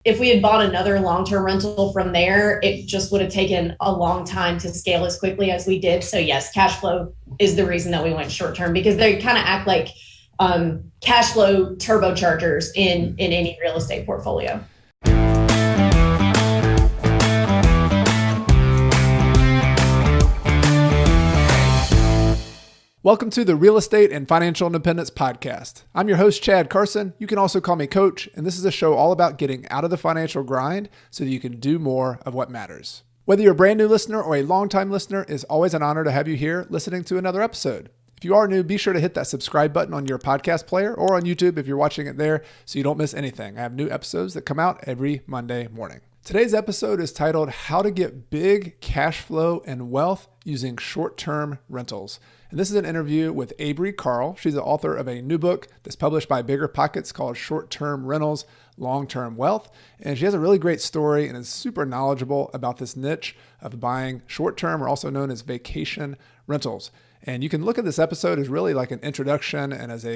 If we had bought another long-term rental from there, it just would have taken a long time to scale as quickly as we did. So yes, cash flow is the reason that we went short-term, because they kind of act like cash flow turbochargers in any real estate portfolio. Welcome to the Real Estate and Financial Independence Podcast. I'm your host, Chad Carson. You can also call me Coach, and this is a show all about getting out of the financial grind so that you can do more of what matters. Whether you're a brand new listener or a longtime listener, it's always an honor to have you here listening to another episode. If you are new, be sure to hit that subscribe button on your podcast player or on YouTube if you're watching it there so you don't miss anything. I have new episodes that come out every Monday morning. Today's episode is titled How to Get Big Cash Flow and Wealth Using Short-Term Rentals. And this is an interview with Avery Carl. She's the author of a new book that's published by Bigger Pockets called Short-Term Rentals, Long-Term Wealth. And she has a really great story and is super knowledgeable about this niche of buying short-term, or also known as vacation rentals. And you can look at this episode as really like an introduction and as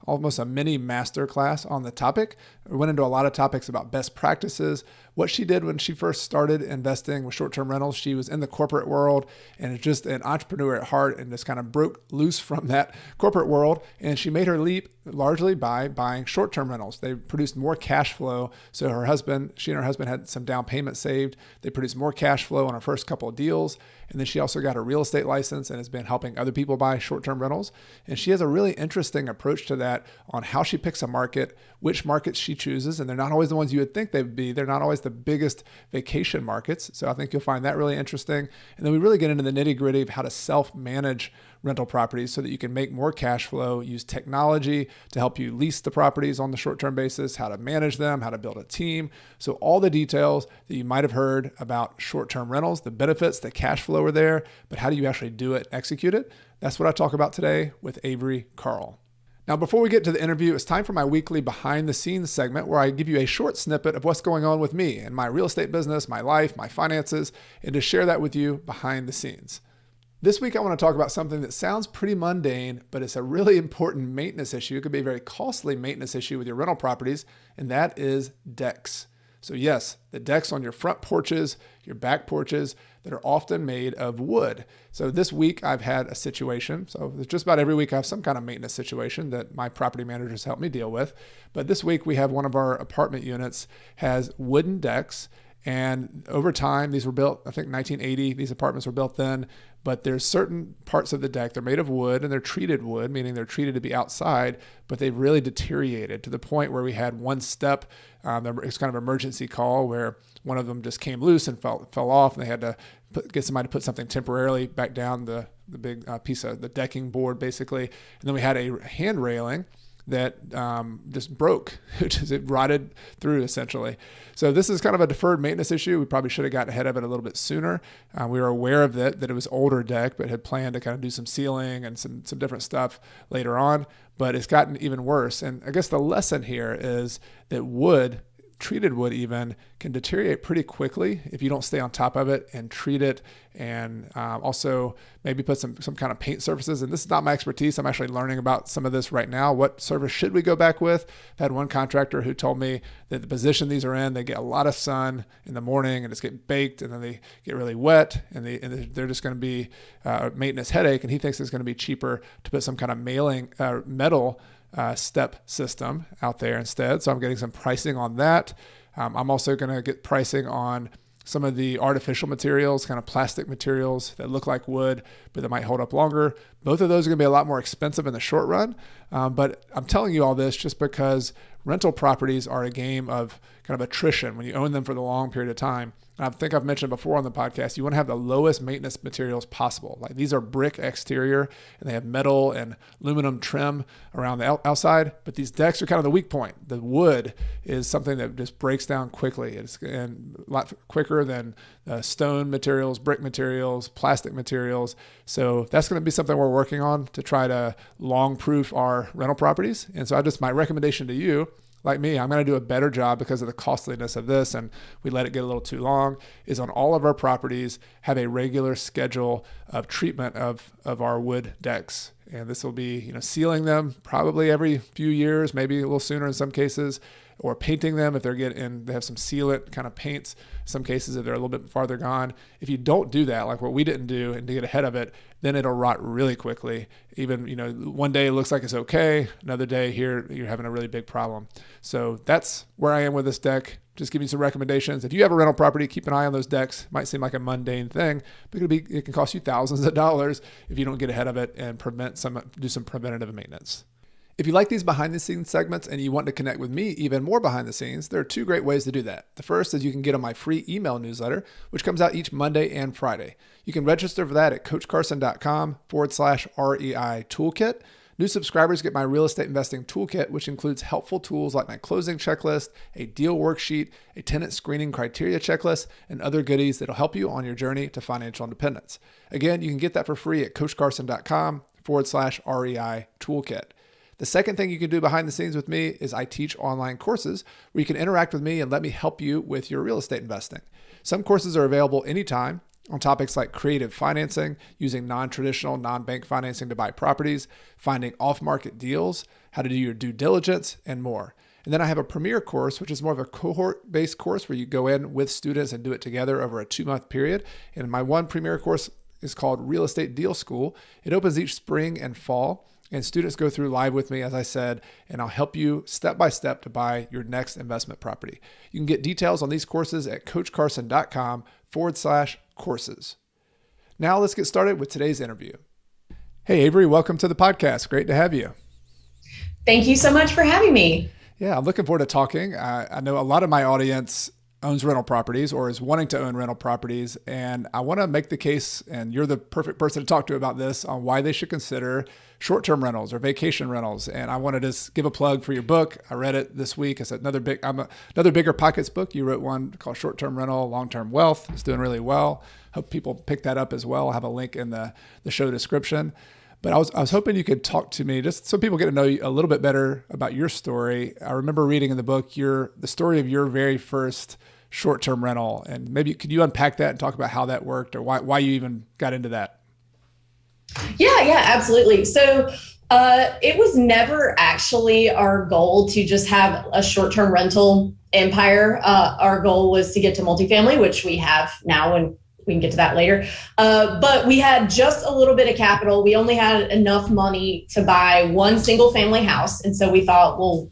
almost a mini masterclass on the topic. We went into a lot of topics about best practices, what she did when she first started investing with short-term rentals. She was in the corporate world and is just an entrepreneur at heart and just kind of broke loose from that corporate world. And she made her leap largely by buying short-term rentals. They produced more cash flow. So she and her husband had some down payment saved. They produced more cash flow on her first couple of deals. And then she also got a real estate license and has been helping other people buy short-term rentals. And she has a really interesting approach to that on how she picks a market, which markets she chooses. And they're not always the ones you would think they would be. They're not always the biggest vacation markets. So I think you'll find that really interesting. And then we really get into the nitty-gritty of how to self-manage rental properties so that you can make more cash flow, use technology to help you lease the properties on the short-term basis, how to manage them, how to build a team. So all the details that you might have heard about short-term rentals, the benefits, the cash flow are there, but how do you actually do it, execute it? That's what I talk about today with Avery Carl. Now, before we get to the interview, it's time for my weekly behind the scenes segment where I give you a short snippet of what's going on with me and my real estate business, my life, my finances, and to share that with you behind the scenes. This week, I want to talk about something that sounds pretty mundane, but it's a really important maintenance issue. It could be a very costly maintenance issue with your rental properties, and that is decks. So yes, the decks on your front porches, your back porches that are often made of wood. So this week I've had a situation. So just about every week I have some kind of maintenance situation that my property managers help me deal with. But this week we have one of our apartment units has wooden decks. And over time, these were built, I think 1980, these apartments were built then, but there's certain parts of the deck, they're made of wood and they're treated wood, meaning they're treated to be outside, but they've really deteriorated to the point where we had one step, it's kind of an emergency call where one of them just came loose and fell off, and they had to get somebody to put something temporarily back down the big piece of the decking board, basically. And then we had a hand railing that just broke, it rotted through essentially. So this is kind of a deferred maintenance issue. We probably should have gotten ahead of it a little bit sooner. We were aware of that it was older deck, but had planned to kind of do some sealing and some different stuff later on, but it's gotten even worse. And I guess the lesson here is that treated wood even can deteriorate pretty quickly if you don't stay on top of it and treat it, and also maybe put some kind of paint surfaces. And this is not my expertise. I'm actually learning about some of this right now. What surface should we go back with? I've had one contractor who told me that the position these are in, they get a lot of sun in the morning and it's get baked, and then they get really wet, and they're just going to be a maintenance headache. And he thinks it's going to be cheaper to put some kind of metal step system out there instead. So I'm getting some pricing on that. I'm also going to get pricing on some of the artificial materials, kind of plastic materials that look like wood, but that might hold up longer. Both of those are going to be a lot more expensive in the short run. But I'm telling you all this just because rental properties are a game of kind of attrition when you own them for the long period of time. And I think I've mentioned before on the podcast, you want to have the lowest maintenance materials possible. Like these are brick exterior and they have metal and aluminum trim around the outside, but these decks are kind of the weak point. The wood is something that just breaks down quickly. It's a lot quicker than stone materials, brick materials, plastic materials. So that's going to be something we're working on to try to long-proof our rental properties. And so my recommendation to you, like me, I'm going to do a better job because of the costliness of this, and we let it get a little too long, is on all of our properties have a regular schedule of treatment of our wood decks. And this will be, sealing them probably every few years, maybe a little sooner in some cases, or painting them if they have some sealant kind of paints. In some cases, if they're a little bit farther gone. If you don't do that, like what we didn't do, and to get ahead of it, then it'll rot really quickly. Even, one day it looks like it's okay. Another day here, you're having a really big problem. So that's where I am with this deck. Just give me some recommendations. If you have a rental property, keep an eye on those decks. Might seem like a mundane thing, but it can cost you thousands of dollars if you don't get ahead of it and do some preventative maintenance. If you like these behind the scenes segments and you want to connect with me even more behind the scenes, there are two great ways to do that. The first is you can get on my free email newsletter, which comes out each Monday and Friday. You can register for that at coachcarson.com/REI toolkit. New subscribers get my real estate investing toolkit, which includes helpful tools like my closing checklist, a deal worksheet, a tenant screening criteria checklist, and other goodies that'll help you on your journey to financial independence. Again, you can get that for free at coachcarson.com/REI toolkit. The second thing you can do behind the scenes with me is I teach online courses where you can interact with me and let me help you with your real estate investing. Some courses are available anytime on topics like creative financing, using non-traditional, non-bank financing to buy properties, finding off-market deals, how to do your due diligence, and more. And then I have a premier course, which is more of a cohort-based course where you go in with students and do it together over a 2-month period. And my one premier course is called Real Estate Deal School. It opens each spring and fall. And students go through live with me, as I said, and I'll help you step by step to buy your next investment property. You can get details on these courses at coachcarson.com/courses. Now let's get started with today's interview. Hey, Avery, welcome to the podcast. Great to have you. Thank you so much for having me. Yeah, I'm looking forward to talking. I know a lot of my audience owns rental properties or is wanting to own rental properties. And I want to make the case, and you're the perfect person to talk to about this, on why they should consider short-term rentals or vacation rentals. And I want to just give a plug for your book. I read it this week. It's another Bigger Pockets book. You wrote one called Short-Term Rental, Long-Term Wealth. It's doing really well. Hope people pick that up as well. I'll have a link in the show description. But I was hoping you could talk to me just so people get to know you a little bit better about your story. I remember reading in the book the story of your very first short-term rental, and maybe could you unpack that and talk about how that worked or why you even got into that? Yeah, absolutely. So it was never actually our goal to just have a short-term rental empire. Our goal was to get to multifamily, which we have now, and we can get to that later. But we had just a little bit of capital. We only had enough money to buy one single family house. And so we thought, well,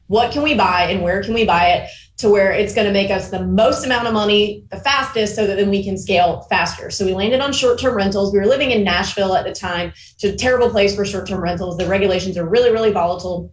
what can we buy and where can we buy it to where it's going to make us the most amount of money the fastest so that then we can scale faster. So we landed on short-term rentals. We were living in Nashville at the time. It's a terrible place for short-term rentals. The regulations are really, really volatile.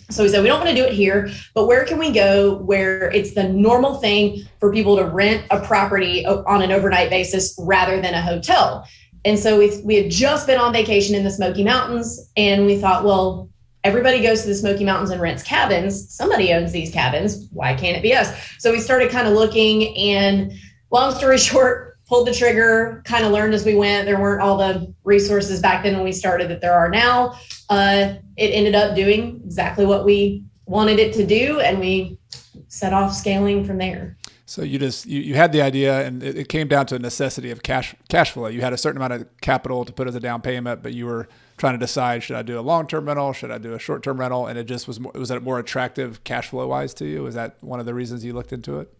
So we said, we don't want to do it here, but where can we go where it's the normal thing for people to rent a property on an overnight basis rather than a hotel? And so we had just been on vacation in the Smoky Mountains, and we thought, well, everybody goes to the Smoky Mountains and rents cabins. Somebody owns these cabins. Why can't it be us? So we started kind of looking, and long story short, pulled the trigger, kind of learned as we went. There weren't all the resources back then when we started that there are now. It ended up doing exactly what we wanted it to do, and we set off scaling from there. So you had the idea, and it came down to a necessity of cash flow. You had a certain amount of capital to put as a down payment, but you were trying to decide, should I do a long-term rental? Should I do a short-term rental? And it just was that more attractive cash flow wise to you? Was that one of the reasons you looked into it?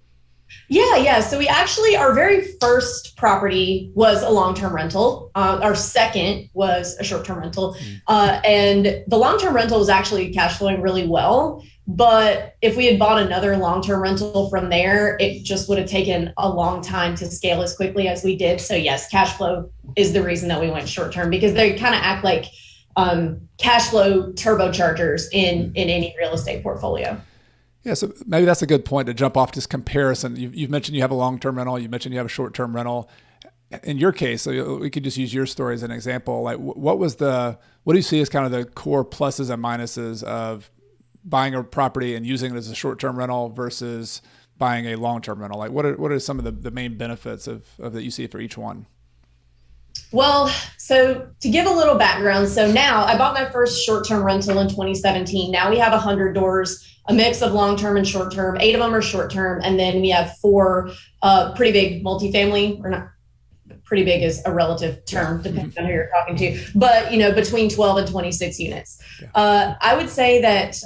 Yeah. So we actually, our very first property was a long-term rental. Our second was a short-term rental. And the long-term rental was actually cash flowing really well. But if we had bought another long-term rental from there, it just would have taken a long time to scale as quickly as we did. So yes, cash flow is the reason that we went short-term, because they kind of act like cash flow turbochargers in any real estate portfolio. Yeah, so maybe that's a good point to jump off this comparison. You've mentioned you have a long-term rental. You mentioned you have a short-term rental. In your case, so we could just use your story as an example. Like, what do you see as kind of the core pluses and minuses of buying a property and using it as a short-term rental versus buying a long-term rental? Like, what are some of the main benefits of that you see for each one? Well, so to give a little background, so now I bought my first short-term rental in 2017. Now we have 100 doors, a mix of long-term and short-term. 8 of them are short-term, and then we have 4 pretty big multifamily, or not. Pretty big is a relative term, depending on who you're talking to, but between 12 and 26 units. I would say that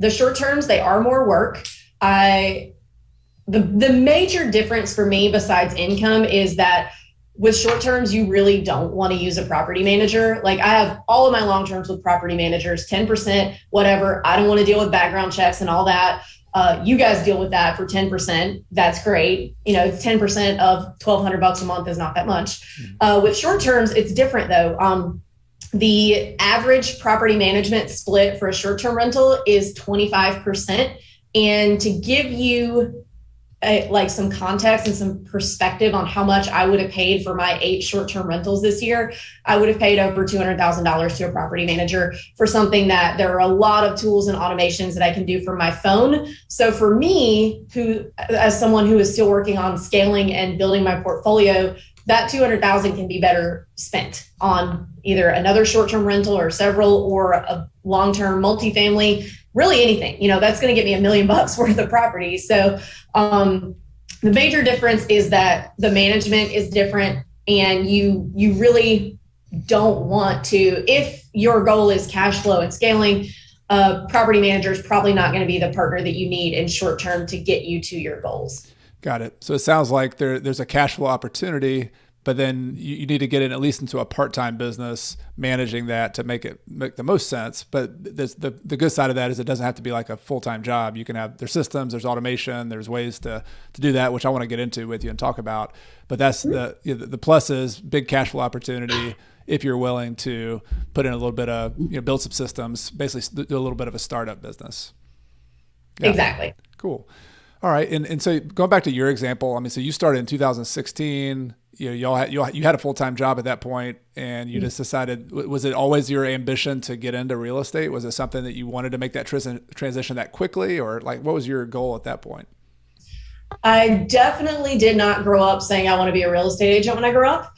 the short terms, they are more work. The major difference for me besides income is that with short terms, you really don't want to use a property manager. Like I have all of my long terms with property managers, 10%, whatever. I don't want to deal with background checks and all that. You guys deal with that for 10%. That's great. 10% of $1,200 a month is not that much. With short terms, it's different though. The average property management split for a short-term rental is 25%. And to give you some context and some perspective on how much I would have paid for my 8 short-term rentals this year, I would have paid over $200,000 to a property manager for something that there are a lot of tools and automations that I can do from my phone. So for me, as someone who is still working on scaling and building my portfolio, that $200,000 can be better spent on either another short-term rental or several, or a long-term multifamily. Really anything, that's going to get me $1 million worth of property. So the major difference is that the management is different, and you really don't want to, if your goal is cash flow and scaling, property manager is probably not going to be the partner that you need in short term to get you to your goals. Got it. So it sounds like there's a cash flow opportunity, but then you need to get in at least into a part-time business managing that to make the most sense. But the good side of that is it doesn't have to be like a full-time job. You can have, there's systems, there's automation, there's ways to do that, which I want to get into with you and talk about. But that's the plus is big cash flow opportunity if you're willing to put in a little bit of, build some systems, basically do a little bit of a startup business. Yeah. Exactly. Cool. All right. And so going back to your example, so you started in 2016, you had a full-time job at that point, and you just decided, was it always your ambition to get into real estate? Was it something that you wanted to make that transition that quickly, or like, what was your goal at that point? I definitely did not grow up saying I want to be a real estate agent when I grew up.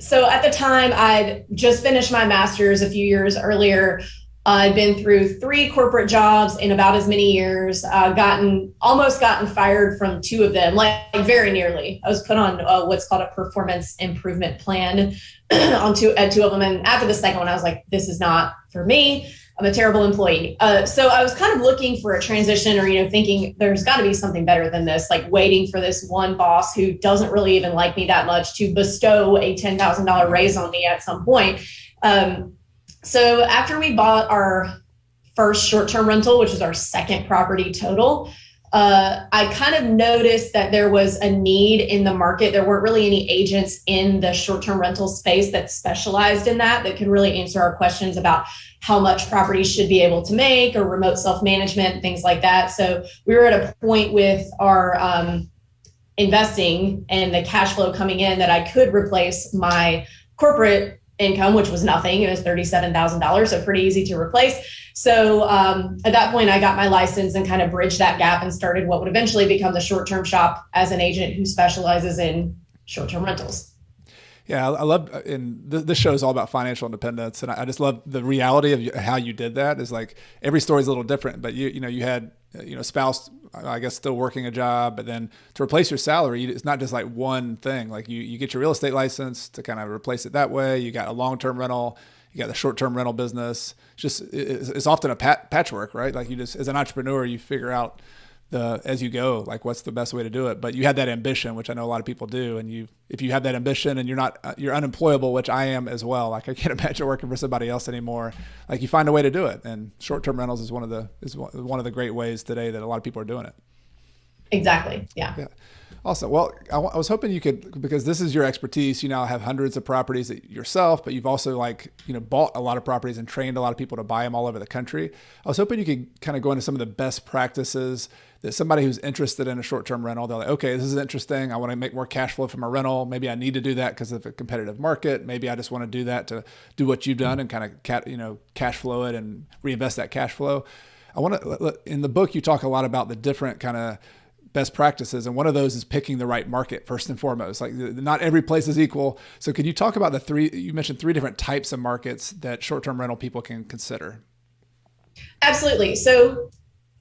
So at the time I'd just finished my master's a few years earlier. I'd been through 3 corporate jobs in about as many years, almost gotten fired from 2 of them, like very nearly. I was put on what's called a performance improvement plan at 2 of them. And after the second one, I was like, this is not for me. I'm a terrible employee. So I was kind of looking for a transition, or, thinking there's got to be something better than this, like waiting for this one boss who doesn't really even like me that much to bestow a $10,000 raise on me at some point. So after we bought our first short-term rental, which is our second property total, I kind of noticed that there was a need in the market. There weren't really any agents in the short-term rental space that specialized in that could really answer our questions about how much properties should be able to make, or remote self-management, things like that. So we were at a point with our investing and the cash flow coming in that I could replace my corporate income, which was nothing. It was $37,000, so pretty easy to replace. So at that point, I got my license and kind of bridged that gap and started what would eventually become the short-term shop as an agent who specializes in short-term rentals. Yeah, I love, and this show is all about financial independence, and I just love the reality of how you did that. Is like every story is a little different, but you had spouse, I guess, still working a job, but then to replace your salary, it's not just like one thing. Like you get your real estate license to kind of replace it that way. You got a long-term rental, you got the short-term rental business. It's often a patchwork, right? Like you just, as an entrepreneur, you figure out as you go, like what's the best way to do it. But you had that ambition, which I know a lot of people do. And if you have that ambition and you're unemployable, which I am as well. Like I can't imagine working for somebody else anymore. Like you find a way to do it. And short-term rentals is one of the great ways today that a lot of people are doing it. Exactly. Yeah. Awesome. Well, I was hoping you could, because this is your expertise, you now have hundreds of properties yourself, but you've also bought a lot of properties and trained a lot of people to buy them all over the country. I was hoping you could kind of go into some of the best practices that somebody who's interested in a short-term rental, they're like, okay, this is interesting. I want to make more cash flow from a rental. Maybe I need to do that because of a competitive market. Maybe I just want to do that to do what you've done and kind of cash flow it and reinvest that cash flow. In the book, you talk a lot about the different kind of best practices. And one of those is picking the right market first and foremost. Like not every place is equal. So could you talk about you mentioned 3 different types of markets that short-term rental people can consider? Absolutely. So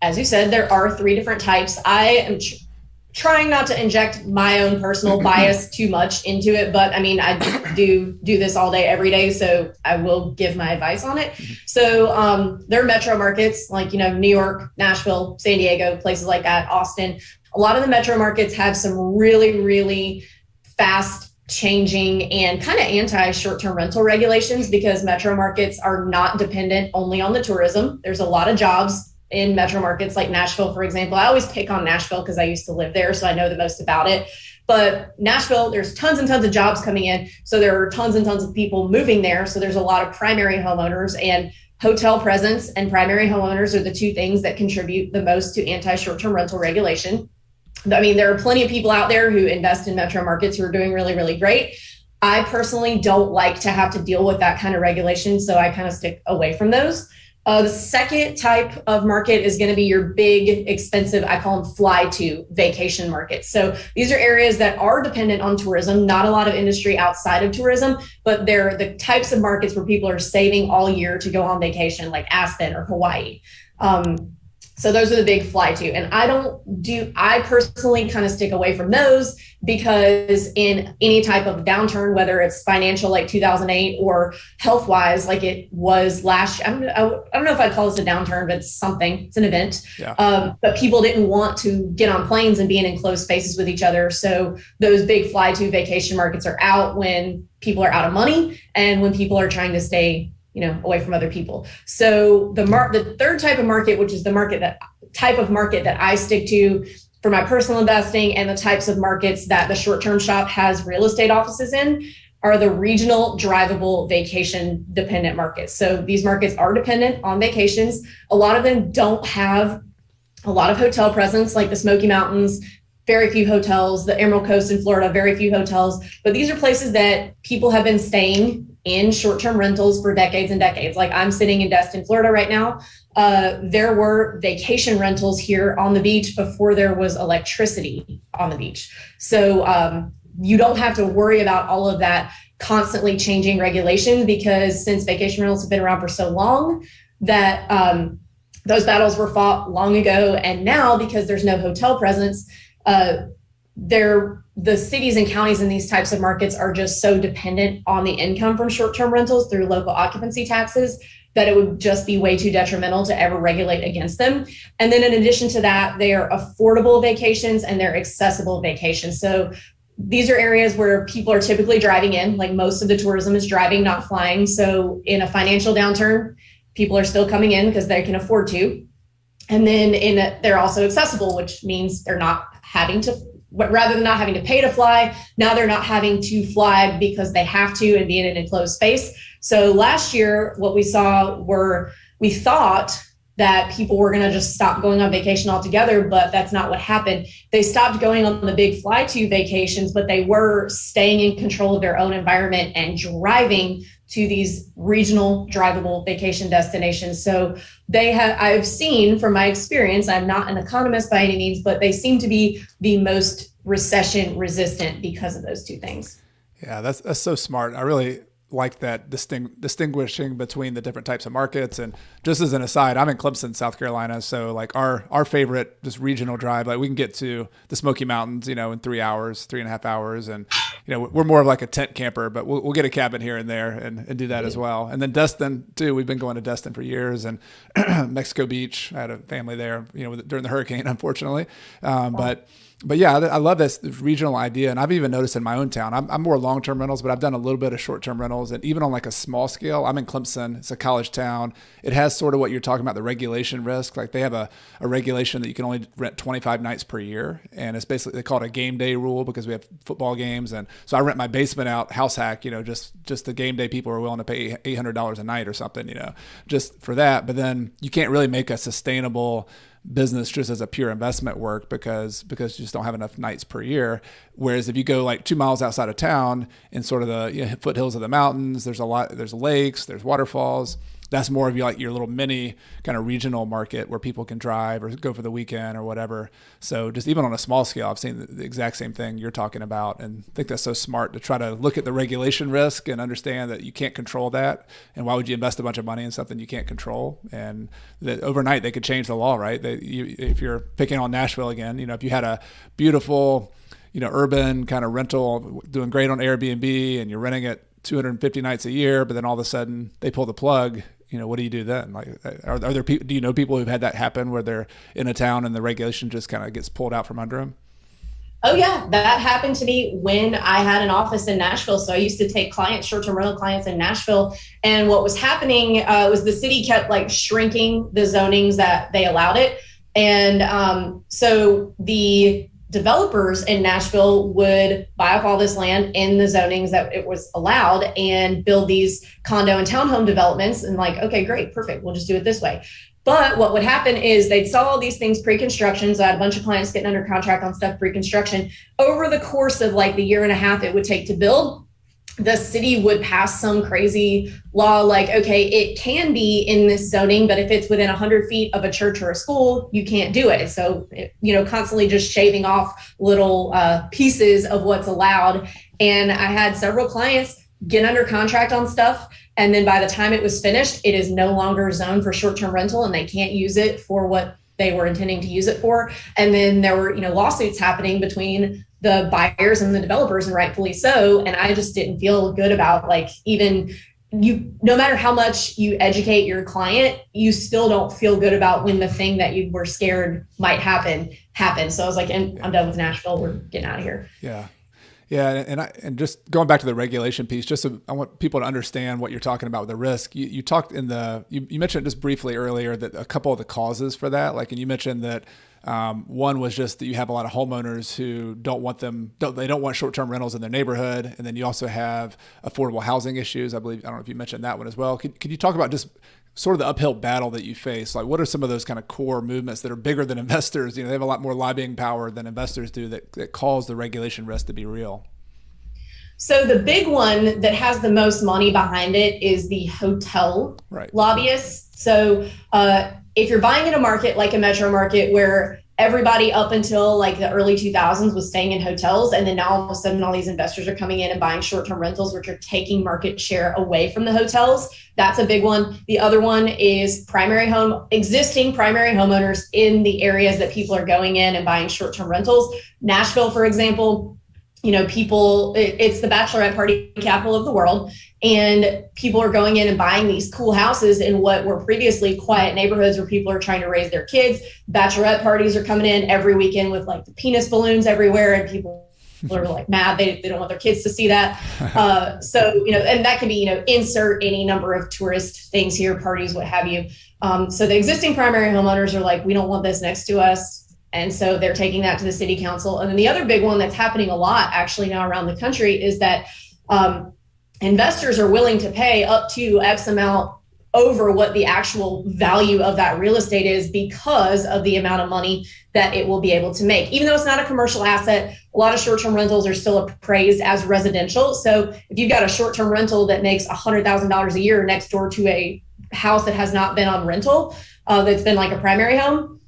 as you said, there are 3 different types. I am trying not to inject my own personal bias too much into it, but I mean, I do this all day, every day, so I will give my advice on it. So there are metro markets like, New York, Nashville, San Diego, places like that, Austin. A lot of the metro markets have some really, really fast changing and kind of anti short-term rental regulations, because metro markets are not dependent only on the tourism. There's a lot of jobs in metro markets like Nashville, for example. I always pick on Nashville because I used to live there, so I know the most about it. But Nashville, there's tons and tons of jobs coming in. So there are tons and tons of people moving there. So there's a lot of primary homeowners, and hotel presence and primary homeowners are the two things that contribute the most to anti-short-term rental regulation. I mean, there are plenty of people out there who invest in metro markets who are doing really, really great. I personally don't like to have to deal with that kind of regulation, so I kind of stick away from those. The second type of market is going to be your big, expensive, I call them fly-to vacation markets. So these are areas that are dependent on tourism, not a lot of industry outside of tourism, but they're the types of markets where people are saving all year to go on vacation, like Aspen or Hawaii. So those are the big fly to. And I personally kind of stick away from those, because in any type of downturn, whether it's financial like 2008 or health wise, like it was last year, I don't know if I'd call this a downturn, but it's something, it's an event. Yeah. But people didn't want to get on planes and be in enclosed spaces with each other. So those big fly to vacation markets are out when people are out of money and when people are trying to stay away from other people. So the third type of market, which is the type of market that I stick to for my personal investing, and the types of markets that the short-term shop has real estate offices in, are the regional drivable vacation dependent markets. So these markets are dependent on vacations. A lot of them don't have a lot of hotel presence, like the Smoky Mountains, very few hotels, the Emerald Coast in Florida, very few hotels. But these are places that people have been staying in short-term rentals for decades and decades. Like I'm sitting in Destin, Florida right now. There were vacation rentals here on the beach before there was electricity on the beach. So you don't have to worry about all of that constantly changing regulation, because since vacation rentals have been around for so long, that those battles were fought long ago. And now, because there's no hotel presence, the cities and counties in these types of markets are just so dependent on the income from short-term rentals through local occupancy taxes that it would just be way too detrimental to ever regulate against them. And then in addition to that, they are affordable vacations and they're accessible vacations. So these are areas where people are typically driving in, like most of the tourism is driving, not flying. So in a financial downturn, people are still coming in because they can afford to. And then they're also accessible, which means they're not having to, rather than not having to pay to fly, now they're not having to fly because they have to and be in an enclosed space. So last year, what we saw we thought that people were going to just stop going on vacation altogether, but that's not what happened. They stopped going on the big fly-to vacations, but they were staying in control of their own environment and driving to these regional drivable vacation destinations. So I've seen from my experience, I'm not an economist by any means, but they seem to be the most recession resistant because of those two things. Yeah, that's so smart. I really like that distinguishing between the different types of markets. And just as an aside, I'm in Clemson, South Carolina. So like our favorite just regional drive, like we can get to the Smoky Mountains, in 3.5 hours. And, we're more of like a tent camper, but we'll get a cabin here and there and do that as well. And then Destin too, we've been going to Destin for years, and Mexico Beach. I had a family there, during the hurricane, unfortunately. But yeah, I love this regional idea. And I've even noticed in my own town, I'm more long-term rentals, but I've done a little bit of short-term rentals. And even on like a small scale, I'm in Clemson. It's a college town. It has sort of what you're talking about, the regulation risk. Like they have a regulation that you can only rent 25 nights per year. And it's basically, they call it a game day rule because we have football games. And so I rent my basement out, house hack, just the game day people are willing to pay $800 a night or something, just for that. But then you can't really make a sustainable business just as a pure investment work because you just don't have enough nights per year. Whereas if you go like 2 miles outside of town in sort of the foothills of the mountains, there's lakes, there's waterfalls, that's more of your little mini kind of regional market where people can drive or go for the weekend or whatever. So just even on a small scale, I've seen the exact same thing you're talking about, and I think that's so smart to try to look at the regulation risk and understand that you can't control that. And why would you invest a bunch of money in something you can't control? And that overnight they could change the law, right? If you're picking on Nashville again, if you had a beautiful, urban kind of rental doing great on Airbnb and you're renting it 250 nights a year, but then all of a sudden they pull the plug, what do you do then? Like, are there people, do you know people who've had that happen where they're in a town and the regulation just kind of gets pulled out from under them? Oh yeah, that happened to me when I had an office in Nashville. So I used to take clients, short-term rental clients in Nashville. And what was happening was the city kept like shrinking the zonings that they allowed it. And so the developers in Nashville would buy up all this land in the zonings that it was allowed and build these condo and townhome developments, and like, okay, great, perfect, we'll just do it this way. But what would happen is they'd sell all these things pre-construction. So I had a bunch of clients getting under contract on stuff pre-construction. Over the course of like the year and a half it would take to build, the city would pass some crazy law like, okay, it can be in this zoning, but if it's within 100 feet of a church or a school, you can't do it. So, constantly just shaving off little pieces of what's allowed. And I had several clients get under contract on stuff. And then by the time it was finished, it is no longer zoned for short-term rental and they can't use it for what they were intending to use it for. And then there were, lawsuits happening between the buyers and the developers, and rightfully so. And I just didn't feel good about no matter how much you educate your client, you still don't feel good about when the thing that you were scared might happen. So I was like, I'm done with Nashville. We're getting out of here. Yeah. Yeah, and just going back to the regulation piece, just so I want people to understand what you're talking about with the risk. You talked you mentioned just briefly earlier that a couple of the causes for that, and you mentioned that one was just that you have a lot of homeowners who don't want short-term rentals in their neighborhood, and then you also have affordable housing issues. I don't know if you mentioned that one as well. Could you talk about just sort of the uphill battle that you face? Like, what are some of those kind of core movements that are bigger than investors? They have a lot more lobbying power than investors do that cause the regulation risk to be real. So the big one that has the most money behind it is the hotel lobbyists. So if you're buying in a market like a metro market where everybody up until like the early 2000s was staying in hotels, and then now all of a sudden all these investors are coming in and buying short-term rentals, which are taking market share away from the hotels. That's a big one. The other one is existing primary homeowners in the areas that people are going in and buying short-term rentals. Nashville, for example, it's the bachelorette party capital of the world, and people are going in and buying these cool houses in what were previously quiet neighborhoods where people are trying to raise their kids. Bachelorette parties are coming in every weekend with like the penis balloons everywhere, and people are like mad. They don't want their kids to see that. And that can be, insert any number of tourist things here, parties, what have you. So the existing primary homeowners are like, we don't want this next to us. And so they're taking that to the city council. And then the other big one that's happening a lot actually now around the country is that investors are willing to pay up to X amount over what the actual value of that real estate is because of the amount of money that it will be able to make. Even though it's not a commercial asset, a lot of short-term rentals are still appraised as residential. So if you've got a short-term rental that makes $100,000 a year next door to a house that has not been on rental, that's been like a primary home,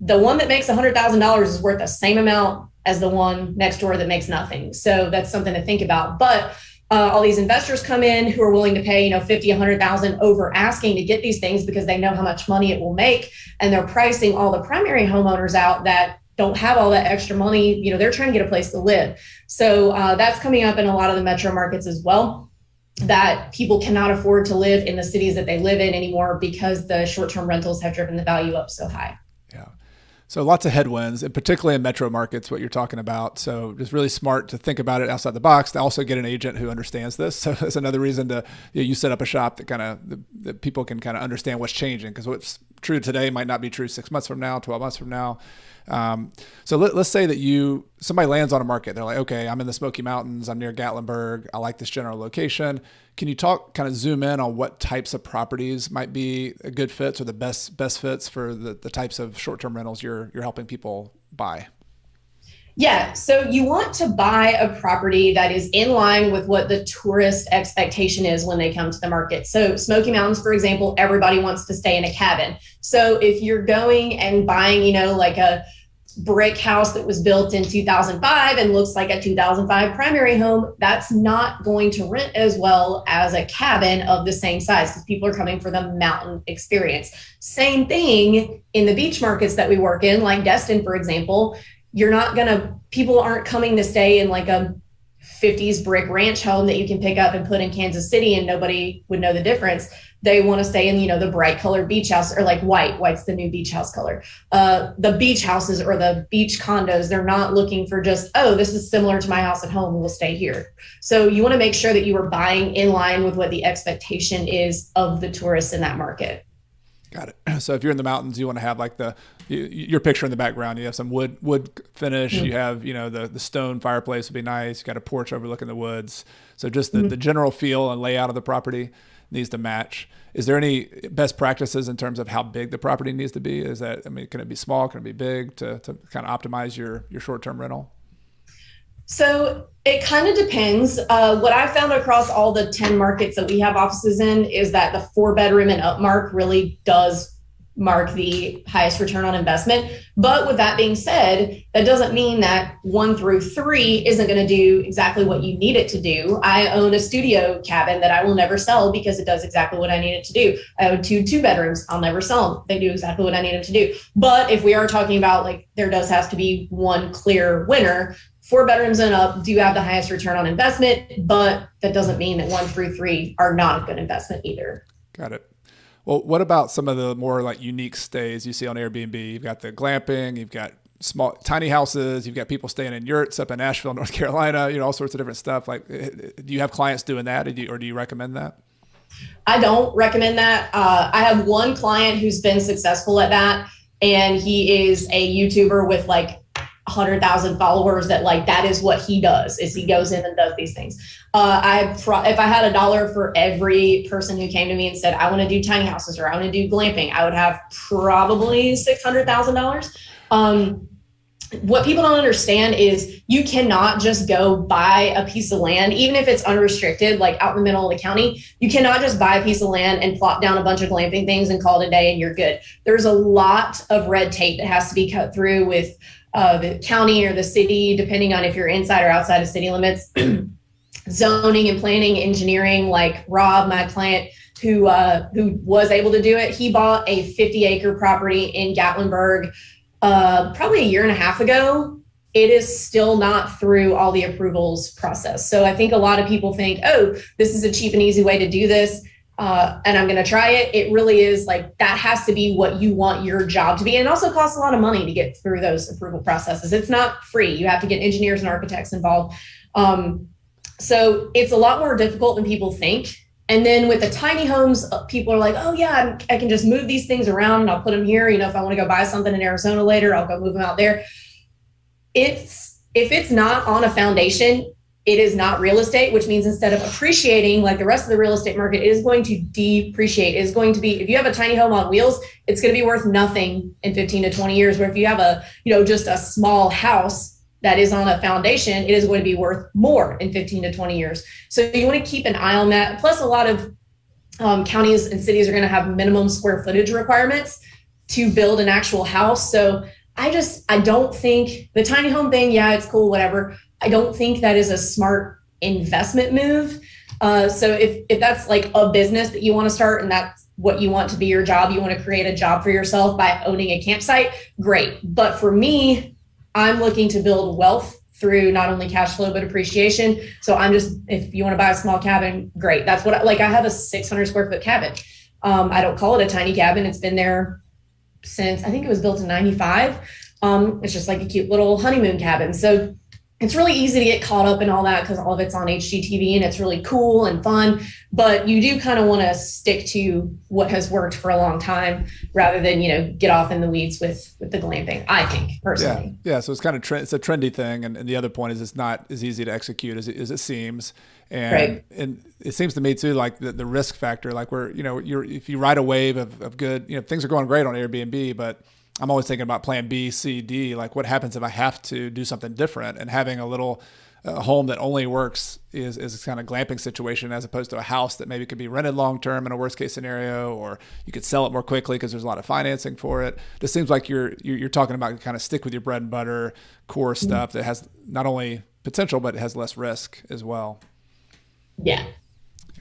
the one that makes $100,000 is worth the same amount as the one next door that makes nothing. So that's something to think about. But all these investors come in who are willing to pay, $50,000, $100,000 over asking to get these things because they know how much money it will make. And they're pricing all the primary homeowners out that don't have all that extra money. They're trying to get a place to live. So that's coming up in a lot of the metro markets as well, that people cannot afford to live in the cities that they live in anymore because the short-term rentals have driven the value up so high. Yeah. So lots of headwinds, and particularly in metro markets, what you're talking about. So just really smart to think about it outside the box, to also get an agent who understands this. So that's another reason to, you set up a shop that people can kind of understand what's changing, because what's true today might not be true 6 months from now, 12 months from now. So let's say that somebody lands on a market. They're like, okay, I'm in the Smoky Mountains. I'm near Gatlinburg. I like this general location. Can you kind of zoom in on what types of properties might be a good fits or the best fits for the types of short-term rentals you're helping people buy? Yeah, so you want to buy a property that is in line with what the tourist expectation is when they come to the market. So, Smoky Mountains, for example, everybody wants to stay in a cabin. So, if you're going and buying, like a brick house that was built in 2005 and looks like a 2005 primary home, that's not going to rent as well as a cabin of the same size because people are coming for the mountain experience. Same thing in the beach markets that we work in, like Destin, for example. People aren't coming to stay in like a 50s brick ranch home that you can pick up and put in Kansas City and nobody would know the difference. They want to stay in, the bright colored beach house, or like white's the new beach house color. The beach houses or the beach condos, they're not looking for just, oh, this is similar to my house at home, we'll stay here. So you want to make sure that you are buying in line with what the expectation is of the tourists in that market. Got it. So if you're in the mountains, you want to have like your picture in the background. You have some wood finish. Mm-hmm. You have, the stone fireplace would be nice. You got a porch overlooking the woods. So just the general feel and layout of the property needs to match. Is there any best practices in terms of how big the property needs to be? Can it be small? Can it be big to kind of optimize your short-term rental? So it kind of depends. What I found across all the 10 markets that we have offices in is that the 4-bedroom and up mark really does mark the highest return on investment. But with that being said, that doesn't mean that 1 through 3 isn't going to do exactly what you need it to do. I own a studio cabin that I will never sell because it does exactly what I need it to do. I own 2 bedrooms. I'll never sell them. They do exactly what I need them to do. But if we are talking about there does have to be one clear winner. 4 bedrooms and up do have the highest return on investment, but that doesn't mean that 1 through 3 are not a good investment either. Got it. Well, what about some of the more unique stays you see on Airbnb? You've got the glamping, you've got small, tiny houses, you've got people staying in yurts up in Asheville, North Carolina, all sorts of different stuff. Do you have clients doing that, or do you recommend that? I don't recommend that. I have one client who's been successful at that, and he is a YouTuber with 100,000 followers that is what he does, is he goes in and does these things. If I had $1 for every person who came to me and said, I want to do tiny houses or I want to do glamping, I would have probably $600,000. What people don't understand is you cannot just go buy a piece of land, even if it's unrestricted, out in the middle of the county. You cannot just buy a piece of land and plop down a bunch of glamping things and call it a day and you're good. There's a lot of red tape that has to be cut through with the county or the city, depending on if you're inside or outside of city limits, zoning and planning, engineering. Like Rob, my client, who was able to do it, he bought a 50-acre property in Gatlinburg probably a year and a half ago. It is still not through all the approvals process. So I think a lot of people think, oh, this is a cheap and easy way to do this. And I'm going to try it. It really is that has to be what you want your job to be. And it also costs a lot of money to get through those approval processes. It's not free. You have to get engineers and architects involved. So it's a lot more difficult than people think. And then with the tiny homes, people are like, oh yeah, I can just move these things around and I'll put them here. If I want to go buy something in Arizona later, I'll go move them out there. If it's not on a foundation, it is not real estate, which means instead of appreciating like the rest of the real estate market, it is going to depreciate. It is going to be, if you have a tiny home on wheels, it's going to be worth nothing in 15 to 20 years. Where if you have just a small house that is on a foundation, it is going to be worth more in 15 to 20 years. So you want to keep an eye on that. Plus a lot of counties and cities are going to have minimum square footage requirements to build an actual house. So I don't think the tiny home thing, yeah, it's cool, whatever. I don't think that is a smart investment move. So if that's like a business that you want to start and that's what you want to be your job, you want to create a job for yourself by owning a campsite, great. But for me, I'm looking to build wealth through not only cash flow, but appreciation. So if you want to buy a small cabin, great. That's what I have a 600 square foot cabin. I don't call it a tiny cabin. It's been there since, I think it was built in 95. It's just like a cute little honeymoon cabin. So it's really easy to get caught up in all that because all of it's on HGTV and it's really cool and fun, but you do kind of want to stick to what has worked for a long time rather than, get off in the weeds with the glamping, I think, personally. Yeah. So it's kind of it's a trendy thing. And the other point is it's not as easy to execute as it seems. And, right. And it seems to me too, like the risk factor, like where, if you ride a wave of good, things are going great on Airbnb, but I'm always thinking about plan B, C, D, like what happens if I have to do something different, and having a little home that only works is kind of glamping situation, as opposed to a house that maybe could be rented long-term in a worst case scenario, or you could sell it more quickly because there's a lot of financing for it. This seems like you're talking about kind of stick with your bread and butter core stuff that has not only potential, but it has less risk as well. Yeah.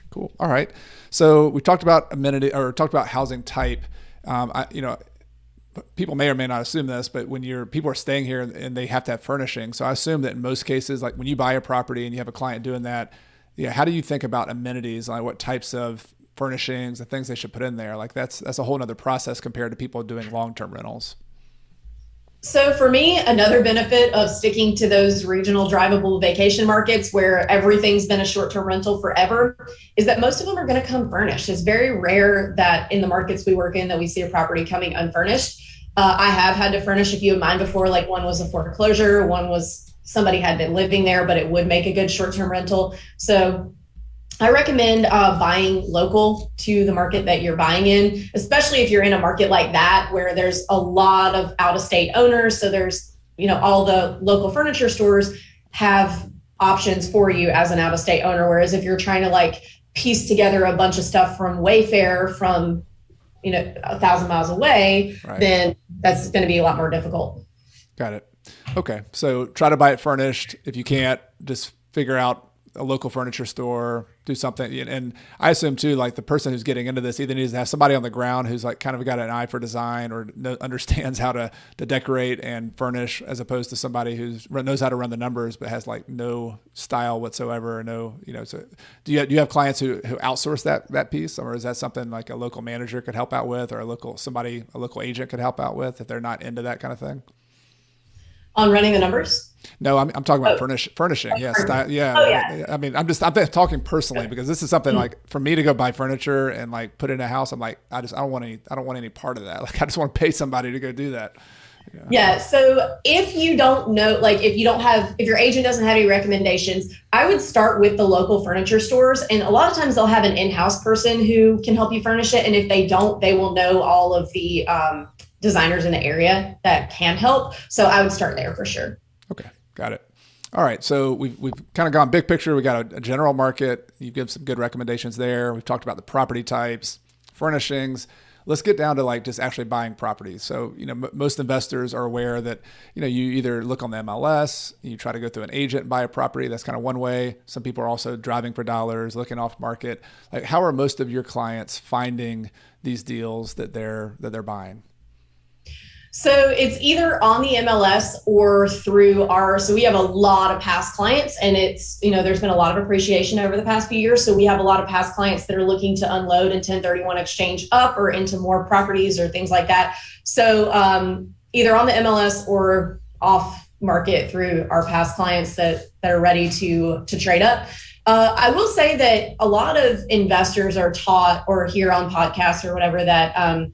Cool. All right. So we talked about talked about housing type. People may or may not assume this, but when people are staying here and they have to have furnishing. So I assume that in most cases, like when you buy a property and you have a client doing that, how do you think about amenities? Like what types of furnishings and things they should put in there? Like that's a whole nother process compared to people doing long-term rentals. So for me, another benefit of sticking to those regional drivable vacation markets where everything's been a short-term rental forever is that most of them are going to come furnished. It's very rare that in the markets we work in that we see a property coming unfurnished. I have had to furnish a few of mine before, like one was a foreclosure, one was somebody had been living there, but it would make a good short-term rental. So I recommend buying local to the market that you're buying in, especially if you're in a market like that where there's a lot of out-of-state owners. So there's, all the local furniture stores have options for you as an out-of-state owner. Whereas if you're trying to like piece together a bunch of stuff from Wayfair from 1,000 miles away, right, then that's going to be a lot more difficult. Got it. Okay. So try to buy it furnished. If you can't, just figure out a local furniture store, do something. And I assume too, like the person who's getting into this either needs to have somebody on the ground who's like kind of got an eye for design or understands how to decorate and furnish, as opposed to somebody who knows how to run the numbers, but has like no style whatsoever. So do you have clients who outsource that piece, or is that something like a local manager could help out with, or a local agent could help out with if they're not into that kind of thing? On running the numbers? No, I'm talking about furnishing. Yes. Yeah. I mean, I'm talking personally because this is something like for me to go buy furniture and like put it in a house. I'm like, I don't want any part of that. Like, I just want to pay somebody to go do that. Yeah. So if you don't know, like if your agent doesn't have any recommendations, I would start with the local furniture stores. And a lot of times they'll have an in-house person who can help you furnish it. And if they don't, they will know all of the designers in the area that can help. So I would start there for sure. Okay. Got it. All right. So we've kind of gone big picture. We got a general market. You give some good recommendations there. We've talked about the property types, furnishings. Let's get down to like just actually buying properties. So, most investors are aware that, you either look on the MLS, you try to go through an agent and buy a property. That's kind of one way. Some people are also driving for dollars, looking off market. Like, how are most of your clients finding these deals that they're buying? So it's either on the MLS or through so we have a lot of past clients, and it's, there's been a lot of appreciation over the past few years. So we have a lot of past clients that are looking to unload and 1031 exchange up or into more properties or things like that. So either on the MLS or off market through our past clients that are ready to trade up. I will say that a lot of investors are taught or hear on podcasts or whatever that,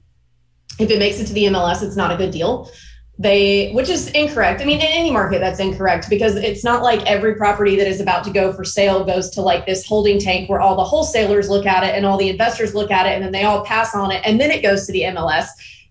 if it makes it to the MLS, it's not a good deal. Which is incorrect. I mean, in any market, that's incorrect because it's not like every property that is about to go for sale goes to like this holding tank where all the wholesalers look at it and all the investors look at it and then they all pass on it and then it goes to the MLS.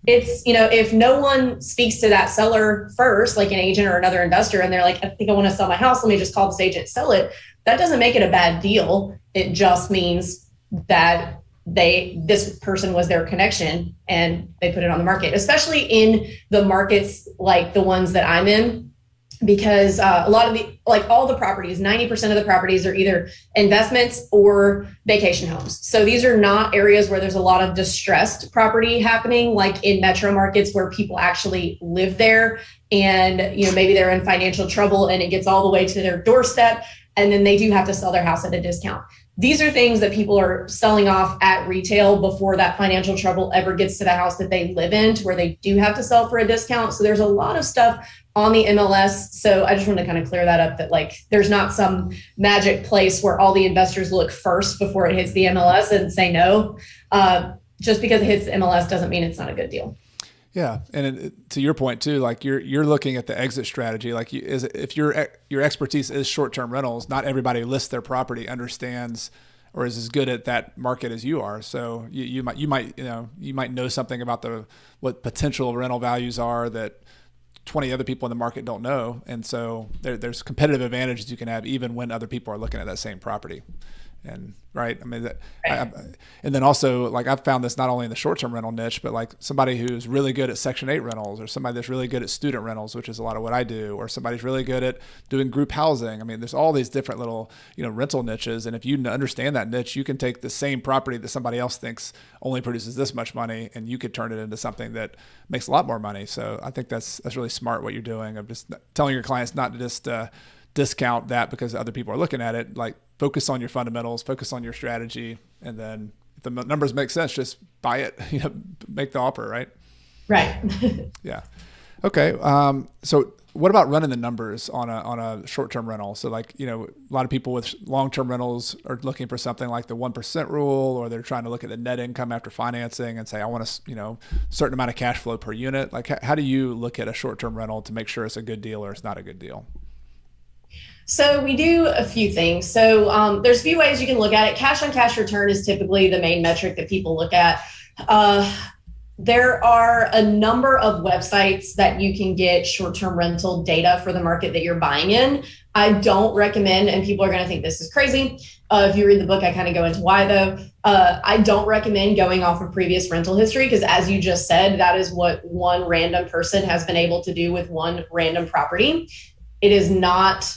It's, if no one speaks to that seller first, like an agent or another investor, and they're like, I think I want to sell my house, let me just call this agent, sell it. That doesn't make it a bad deal. It just means that this person was their connection and they put it on the market, especially in the markets like the ones that I'm in, because a lot of all the properties, 90% of the properties are either investments or vacation homes. So these are not areas where there's a lot of distressed property happening, like in metro markets where people actually live there and, maybe they're in financial trouble and it gets all the way to their doorstep. And then they do have to sell their house at a discount. These are things that people are selling off at retail before that financial trouble ever gets to the house that they live in, to where they do have to sell for a discount. So there's a lot of stuff on the MLS. So I just want to kind of clear that up, that like there's not some magic place where all the investors look first before it hits the MLS and say no. Just because it hits the MLS doesn't mean it's not a good deal. Yeah, and to your point too, like you're looking at the exit strategy. Like, if your expertise is short-term rentals, not everybody who lists their property understands or is as good at that market as you are. So you might know something about what potential rental values are that 20 other people in the market don't know. And so there's competitive advantages you can have even when other people are looking at that same property. And right. I mean, and then also, like, I've found this not only in the short-term rental niche, but like somebody who's really good at Section 8 rentals, or somebody that's really good at student rentals, which is a lot of what I do, or somebody's really good at doing group housing. I mean, there's all these different little, rental niches. And if you understand that niche, you can take the same property that somebody else thinks only produces this much money, and you could turn it into something that makes a lot more money. So I think that's really smart what you're doing, of just telling your clients not to just discount that because other people are looking at it. Like, focus on your fundamentals, focus on your strategy, and then if the numbers make sense, just buy it, make the offer, right? Right. Yeah. Okay. So what about running the numbers on a short-term rental? So like, a lot of people with long-term rentals are looking for something like the 1% rule, or they're trying to look at the net income after financing and say, I want a certain amount of cash flow per unit. Like, how do you look at a short-term rental to make sure it's a good deal or it's not a good deal? So we do a few things. So there's a few ways you can look at it. Cash on cash return is typically the main metric that people look at. There are a number of websites that you can get short-term rental data for the market that you're buying in. I don't recommend, and people are going to think this is crazy. If you read the book, I kind of go into why though. I don't recommend going off of previous rental history, because as you just said, that is what one random person has been able to do with one random property. It is not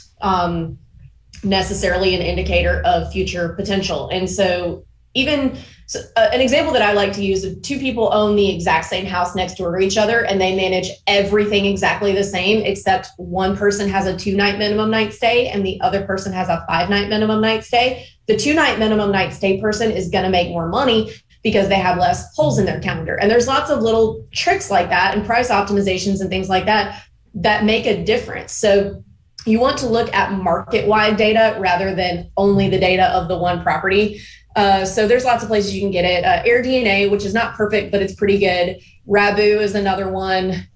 necessarily an indicator of future potential. And so an example that I like to use is two people own the exact same house next door to each other, and they manage everything exactly the same, except one person has a 2-night minimum night stay and the other person has a 5-night minimum night stay. The 2-night minimum night stay person is going to make more money because they have less holes in their calendar. And there's lots of little tricks like that and price optimizations and things like that that make a difference. So you want to look at market-wide data rather than only the data of the one property. So there's lots of places you can get it. AirDNA, which is not perfect, but it's pretty good. Rabu is another one.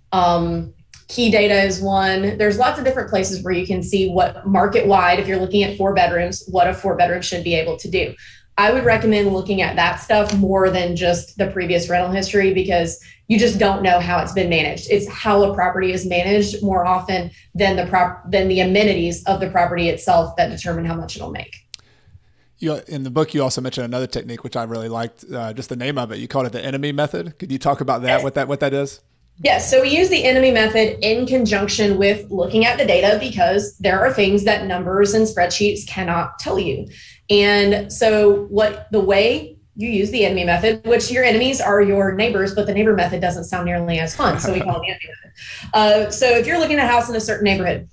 Key Data is one. There's lots of different places where you can see what market-wide, if you're looking at 4 bedrooms, what a 4-bedroom should be able to do. I would recommend looking at that stuff more than just the previous rental history, because you just don't know how it's been managed. It's how a property is managed more often than the amenities of the property itself that determine how much it'll make. In the book, you also mentioned another technique, which I really liked, just the name of it. You called it the enemy method. Could you talk about that, yes. what that is? Yes. So we use the enemy method in conjunction with looking at the data, because there are things that numbers and spreadsheets cannot tell you. And so the way you use the enemy method, which your enemies are your neighbors, but the neighbor method doesn't sound nearly as fun. So we call it the enemy method. So if you're looking at a house in a certain neighborhood,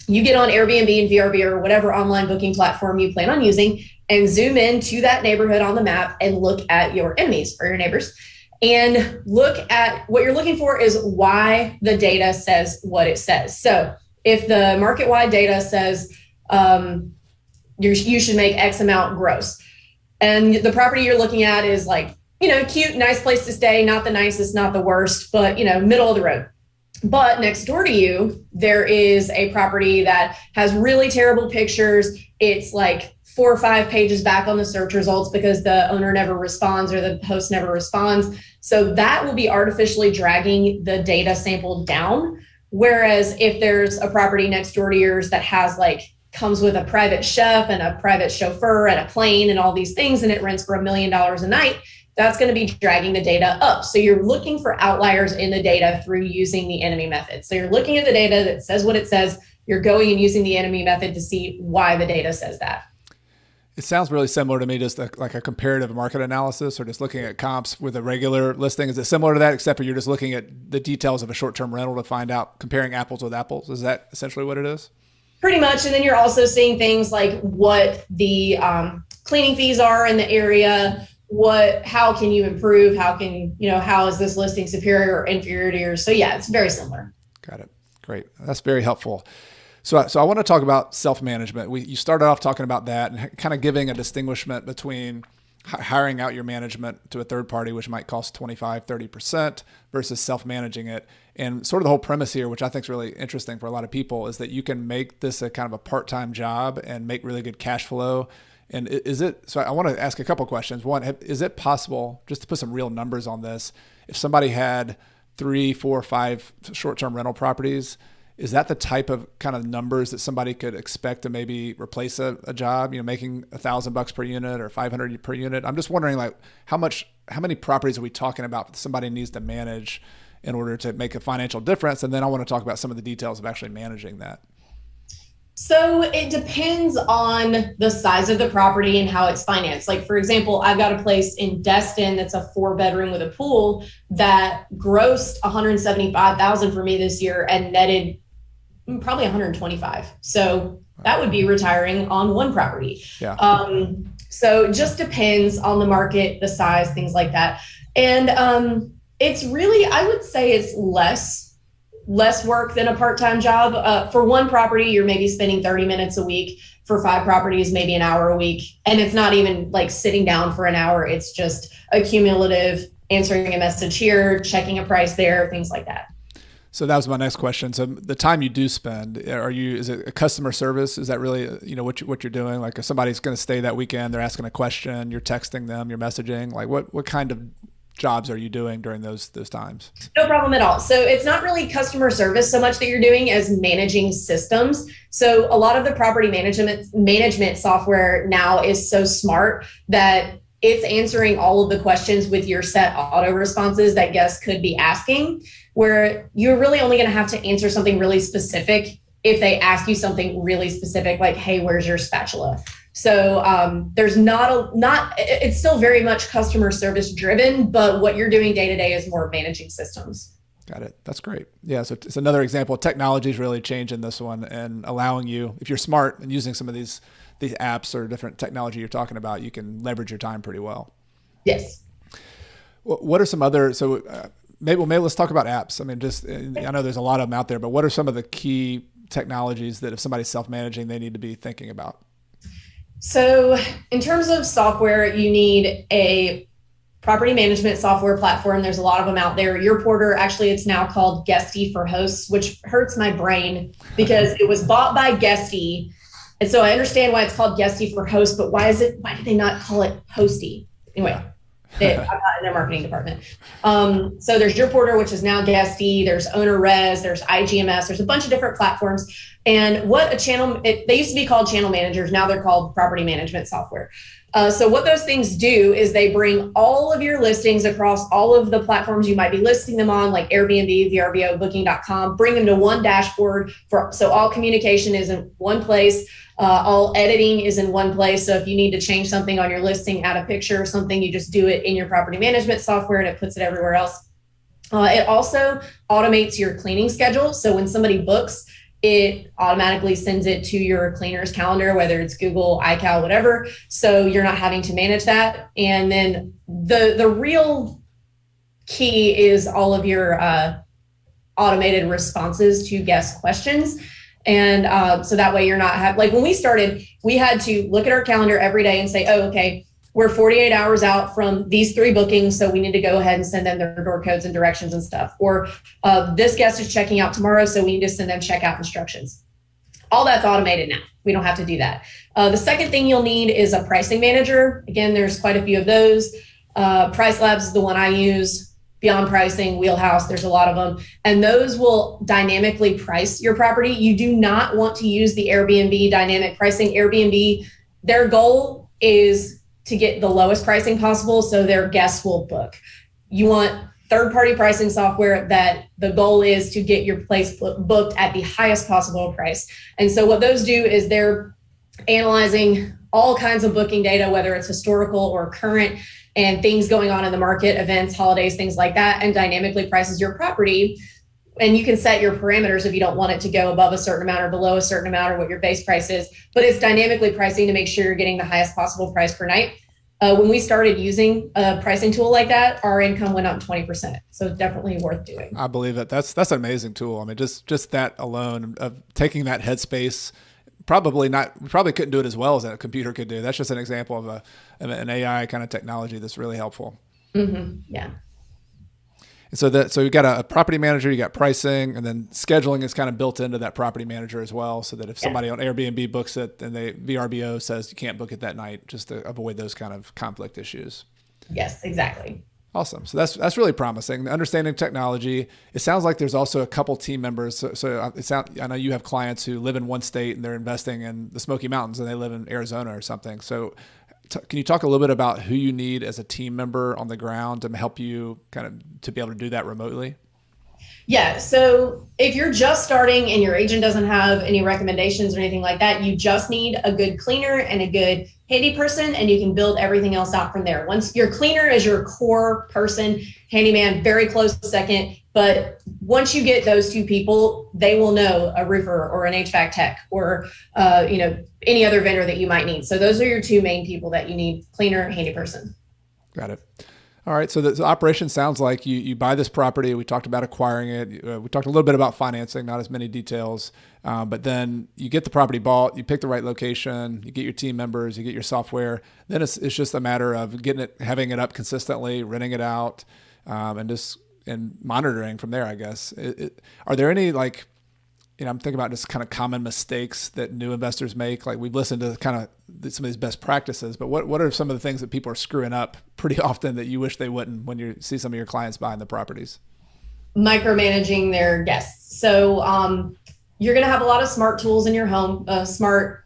you get on Airbnb and VRB or whatever online booking platform you plan on using and zoom in to that neighborhood on the map and look at your enemies or your neighbors. And look at what you're looking for is why the data says what it says. So if the market-wide data says you should make X amount gross, and the property you're looking at is like, cute, nice place to stay, not the nicest, not the worst, but, middle of the road. But next door to you, there is a property that has really terrible pictures. It's like 4 or 5 pages back on the search results because the owner never responds or the host never responds. So that will be artificially dragging the data sample down. Whereas if there's a property next door to yours that has comes with a private chef and a private chauffeur and a plane and all these things, and it rents for $1 million a night, that's going to be dragging the data up. So you're looking for outliers in the data through using the enemy method. So you're looking at the data that says what it says. You're going and using the enemy method to see why the data says that. It sounds really similar to me, just like a comparative market analysis, or just looking at comps with a regular listing. Is it similar to that, except for you're just looking at the details of a short-term rental to find out, comparing apples with apples? Is that essentially what it is? Pretty much. And then you're also seeing things like what the cleaning fees are in the area. How can you improve? How is this listing superior or inferior to yours? So yeah, it's very similar. Got it. Great. That's very helpful. So I want to talk about self-management. You started off talking about that and kind of giving a distinguishment between hiring out your management to a third party, which might cost 25, 30%, versus self-managing it. And sort of the whole premise here, which I think is really interesting for a lot of people, is that you can make this a kind of a part-time job and make really good cash flow And is it, so I want to ask a couple questions. One, is it possible, just to put some real numbers on this, if somebody had 3, 4, 5 short-term rental properties, is that the type of kind of numbers that somebody could expect to maybe replace a job, making $1,000 per unit or $500 per unit? I'm just wondering, like, how many properties are we talking about that somebody needs to manage in order to make a financial difference? And then I want to talk about some of the details of actually managing that. So it depends on the size of the property and how it's financed. Like, for example, I've got a place in Destin that's a 4-bedroom with a pool that grossed $175,000 for me this year and netted probably 125. So that would be retiring on one property. Yeah. So it just depends on the market, the size, things like that. And it's really, I would say it's less work than a part-time job. For one property, you're maybe spending 30 minutes a week. For 5 properties, maybe an hour a week. And it's not even like sitting down for an hour. It's just a cumulative answering a message here, checking a price there, things like that. So that was my next question. So the time you do spend, is it a customer service? Is that really, what you're doing? Like if somebody's going to stay that weekend, they're asking a question, you're texting them, you're messaging, like what kind of jobs are you doing during those times? No problem at all. So it's not really customer service so much that you're doing as managing systems. So a lot of the property management software now is so smart that it's answering all of the questions with your set auto responses that guests could be asking, where you're really only going to have to answer something really specific if they ask you something really specific, like, hey, where's your spatula? So there's it's still very much customer service driven, but what you're doing day to day is more managing systems. Got it. That's great. Yeah. So it's another example. Technology is really changing this one and allowing you, if you're smart and using some of these apps or different technology you're talking about, you can leverage your time pretty well. Yes. What are some other, maybe let's talk about apps. I mean, I know there's a lot of them out there, but what are some of the key technologies that if somebody's self-managing, they need to be thinking about? So in terms of software, you need a property management software platform. There's a lot of them out there. Your Porter, actually, it's now called Guesty for hosts, which hurts my brain because it was bought by Guesty. And so I understand why it's called Guesty for hosts, but why did they not call it Hosty? Anyway, I'm not in their marketing department. So there's Your Porter, which is now Guesty. There's Owner Res, there's IGMS, there's a bunch of different platforms. And they used to be called channel managers. Now they're called property management software. So what those things do is they bring all of your listings across all of the platforms you might be listing them on, like Airbnb, VRBO, Booking.com, bring them to one dashboard so all communication is in one place. All editing is in one place. So if you need to change something on your listing, add a picture or something, you just do it in your property management software and it puts it everywhere else. It also automates your cleaning schedule. So when somebody books, it automatically sends it to your cleaner's calendar, whether it's Google, iCal, whatever. So you're not having to manage that. And then the real key is all of your automated responses to guest questions. And so that way you're not like when we started, we had to look at our calendar every day and say, oh, okay, we're 48 hours out from these 3 bookings. So we need to go ahead and send them their door codes and directions and stuff. Or this guest is checking out tomorrow, so we need to send them checkout instructions. All that's automated now. We don't have to do that. The second thing you'll need is a pricing manager. Again, there's quite a few of those. Price Labs is the one I use. Beyond Pricing, Wheelhouse, there's a lot of them. And those will dynamically price your property. You do not want to use the Airbnb dynamic pricing. Airbnb, their goal is to get the lowest pricing possible so their guests will book. You want third-party pricing software that the goal is to get your place booked at the highest possible price. And so what those do is they're analyzing all kinds of booking data, whether it's historical or current, and things going on in the market, events, holidays, things like that, and dynamically prices your property. And you can set your parameters if you don't want it to go above a certain amount or below a certain amount or what your base price is, but it's dynamically pricing to make sure you're getting the highest possible price per night. When we started using a pricing tool like that, our income went up 20%. So it's definitely worth doing. I believe it. That's an amazing tool. I mean, just that alone of taking that headspace, we probably couldn't do it as well as a computer could do. That's just an example of an AI kind of technology that's really helpful. Mm-hmm. Yeah. So you got a property manager, you got pricing, and then scheduling is kind of built into that property manager as well. So that if somebody on Airbnb books it and VRBO says you can't book it that night, just to avoid those kind of conflict issues. Yes, exactly. Awesome. So that's really promising. Understanding technology. It sounds like there's also a couple team members. I know you have clients who live in one state and they're investing in the Smoky Mountains and they live in Arizona or something. So can you talk a little bit about who you need as a team member on the ground to help you kind of to be able to do that remotely? Yeah. So if you're just starting and your agent doesn't have any recommendations or anything like that, you just need a good cleaner and a good handy person, and you can build everything else out from there. Once your cleaner is your core person, handyman, very close second. But once you get those two people, they will know a roofer or an HVAC tech or, any other vendor that you might need. So those are your two main people that you need: cleaner, handy person. Got it. All right. So the operation sounds like you buy this property. We talked about acquiring it. We talked a little bit about financing, not as many details. But then you get the property bought, you pick the right location, you get your team members, you get your software. Then it's just a matter of having it up consistently, renting it out, and monitoring from there, I guess. Are there any I'm thinking about just kind of common mistakes that new investors make. Like we've listened to kind of some of these best practices, but what are some of the things that people are screwing up pretty often that you wish they wouldn't when you see some of your clients buying the properties? Micromanaging their guests. So you're going to have a lot of smart tools in your home, smart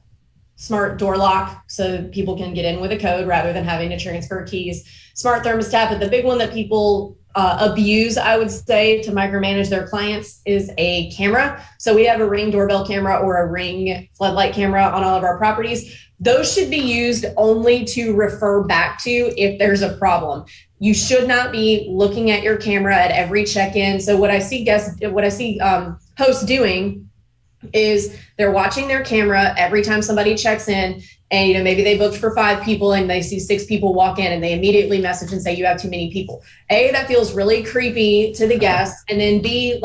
door lock so people can get in with a code rather than having to transfer keys, smart thermostat. But the big one that people abuse, I would say, to micromanage their clients is a camera. So we have a Ring doorbell camera or a Ring floodlight camera on all of our properties. Those should be used only to refer back to if there's a problem. You should not be looking at your camera at every check-in. So what I see hosts doing is they're watching their camera every time somebody checks in. And, maybe they booked for 5 people and they see 6 people walk in and they immediately message and say, you have too many people. A, that feels really creepy to the guests. And then B,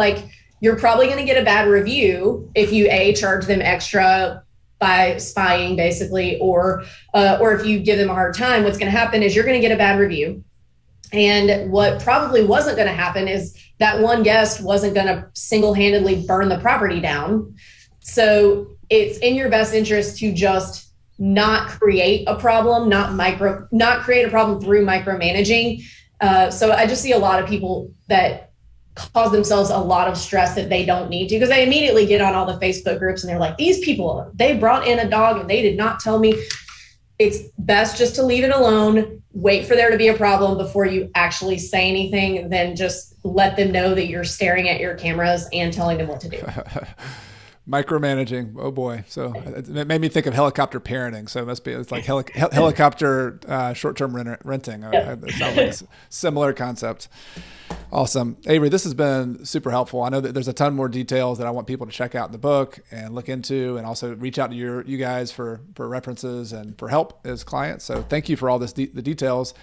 you're probably going to get a bad review if you charge them extra by spying basically, or if you give them a hard time. What's going to happen is you're going to get a bad review. And what probably wasn't going to happen is that one guest wasn't going to single-handedly burn the property down. So it's in your best interest to just not create a problem, not create a problem through micromanaging. So I just see a lot of people that cause themselves a lot of stress that they don't need to, because they immediately get on all the Facebook groups and they're like, these people, they brought in a dog and they did not tell me. It's best just to leave it alone, wait for there to be a problem before you actually say anything, then just let them know that you're staring at your cameras and telling them what to do. Micromanaging. Oh boy. So it made me think of helicopter parenting. So it's like helicopter short-term renting. Yep. It sounds like a similar concept. Awesome. Avery, this has been super helpful. I know that there's a ton more details that I want people to check out in the book and look into, and also reach out to you guys for references and for help as clients. So thank you for all the details.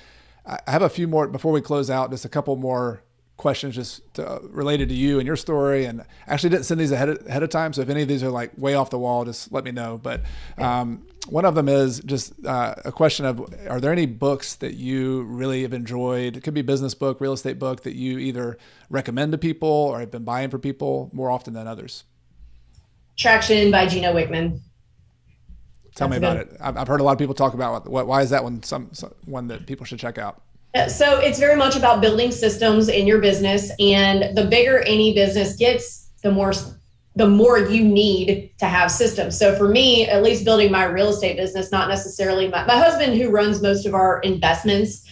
I have a few more before we close out, just a couple more questions just related to you and your story. And I actually didn't send these ahead of time. So if any of these are like way off the wall, just let me know. But one of them is just a question of, are there any books that you really have enjoyed? It could be business book, real estate book, that you either recommend to people or have been buying for people more often than others? Traction by Gino Wickman. Tell me about it. I've heard a lot of people talk about why is that one that people should check out? So it's very much about building systems in your business, and the bigger any business gets, the more you need to have systems. So for me, at least building my real estate business, not necessarily my husband, who runs most of our investments,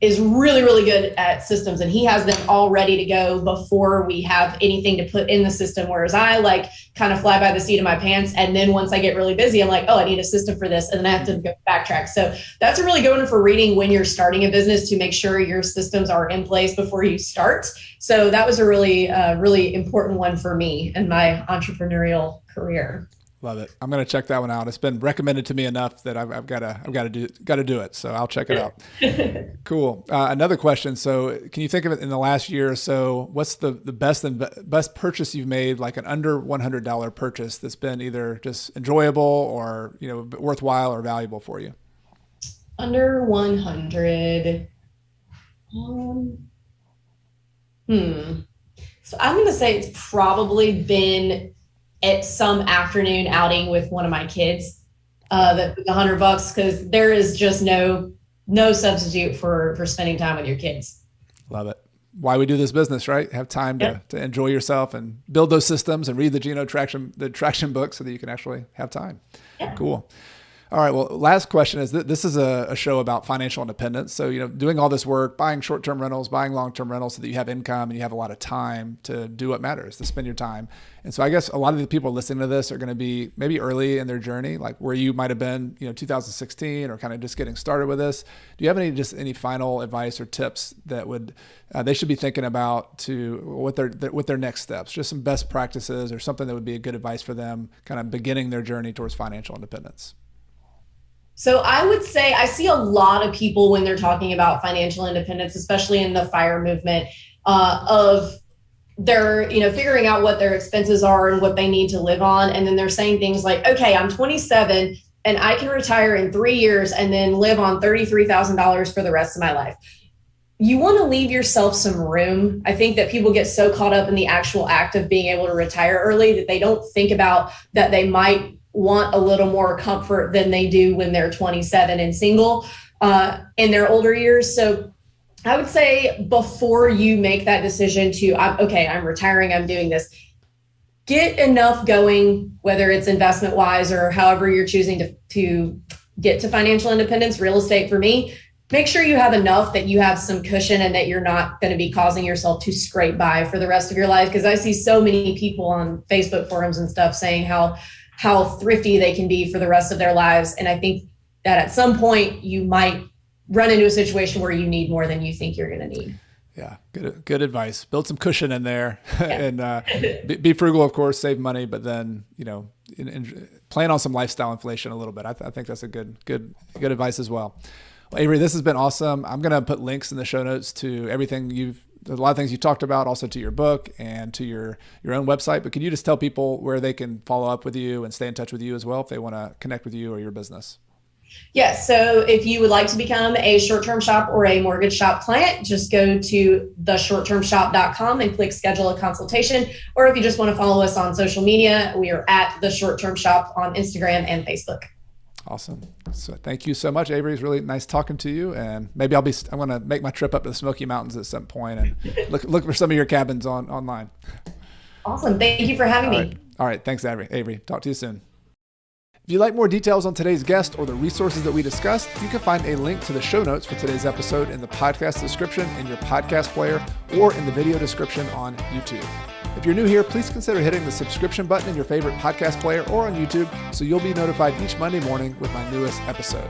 is really, really good at systems, and he has them all ready to go before we have anything to put in the system. Whereas I kind of fly by the seat of my pants. And then once I get really busy, I'm like, oh, I need a system for this. And then I have to go backtrack. So that's a really good one for reading when you're starting a business, to make sure your systems are in place before you start. So that was a really, really important one for me in my entrepreneurial career. Love it. I'm going to check that one out. It's been recommended to me enough that I've got to do it. So I'll check it out. Cool. Another question. So can you think of it in the last year or so? What's the best purchase you've made, like an under $100 purchase that's been either just enjoyable or worthwhile or valuable for you? Under 100. So I'm going to say it's probably been at some afternoon outing with one of my kids, that $100, because there is just no substitute for spending time with your kids. Love it. Why we do this business, right? Have time to enjoy yourself and build those systems and read the traction book so that you can actually have time. Yeah. Cool. All right. Well, last question is this is a show about financial independence. So, doing all this work, buying short-term rentals, buying long-term rentals so that you have income and you have a lot of time to do what matters, to spend your time. And so I guess a lot of the people listening to this are going to be maybe early in their journey, like where you might've been, 2016 or kind of just getting started with this. Do you have any final advice or tips that they should be thinking about to what their next steps, just some best practices or something that would be a good advice for them kind of beginning their journey towards financial independence? So I would say I see a lot of people when they're talking about financial independence, especially in the FIRE movement, of they're, figuring out what their expenses are and what they need to live on. And then they're saying things like, okay, I'm 27 and I can retire in 3 years and then live on $33,000 for the rest of my life. You want to leave yourself some room. I think that people get so caught up in the actual act of being able to retire early that they don't think about that they might want a little more comfort than they do when they're 27 and single in their older years. So I would say before you make that decision I'm retiring, I'm doing this, get enough going, whether it's investment wise or however you're choosing to get to financial independence, real estate for me. Make sure you have enough that you have some cushion and that you're not going to be causing yourself to scrape by for the rest of your life. Because I see so many people on Facebook forums and stuff saying how thrifty they can be for the rest of their lives. And I think that at some point you might run into a situation where you need more than you think you're going to need. Yeah. Good advice. Build some cushion in there and be frugal, of course, save money, but then, plan on some lifestyle inflation a little bit. I think that's a good advice as well. Well, Avery, this has been awesome. I'm going to put links in the show notes to everything a lot of things you talked about, also to your book and to your own website. But could you just tell people where they can follow up with you and stay in touch with you as well if they want to connect with you or your business? Yes. So if you would like to become a short-term shop or a mortgage shop client, just go to theshorttermshop.com and click schedule a consultation. Or if you just want to follow us on social media, we are at The Short Term Shop on Instagram and Facebook. Awesome. So thank you so much, Avery. It's really nice talking to you. And maybe I'm going to make my trip up to the Smoky Mountains at some point and look for some of your cabins online. Awesome. Thank you for having me. All right. Thanks, Avery. Talk to you soon. If you'd like more details on today's guest or the resources that we discussed, you can find a link to the show notes for today's episode in the podcast description in your podcast player or in the video description on YouTube. If you're new here, please consider hitting the subscription button in your favorite podcast player or on YouTube so you'll be notified each Monday morning with my newest episode.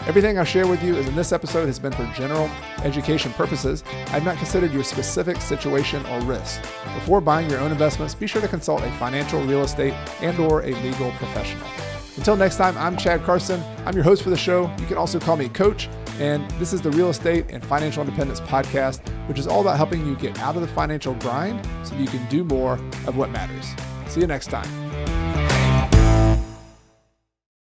Everything I share with you in this episode has been for general education purposes. I've not considered your specific situation or risk. Before buying your own investments, be sure to consult a financial, real estate, and/or a legal professional. Until next time, I'm Chad Carson. I'm your host for the show. You can also call me Coach. And this is the Real Estate and Financial Independence Podcast, which is all about helping you get out of the financial grind so that you can do more of what matters. See you next time.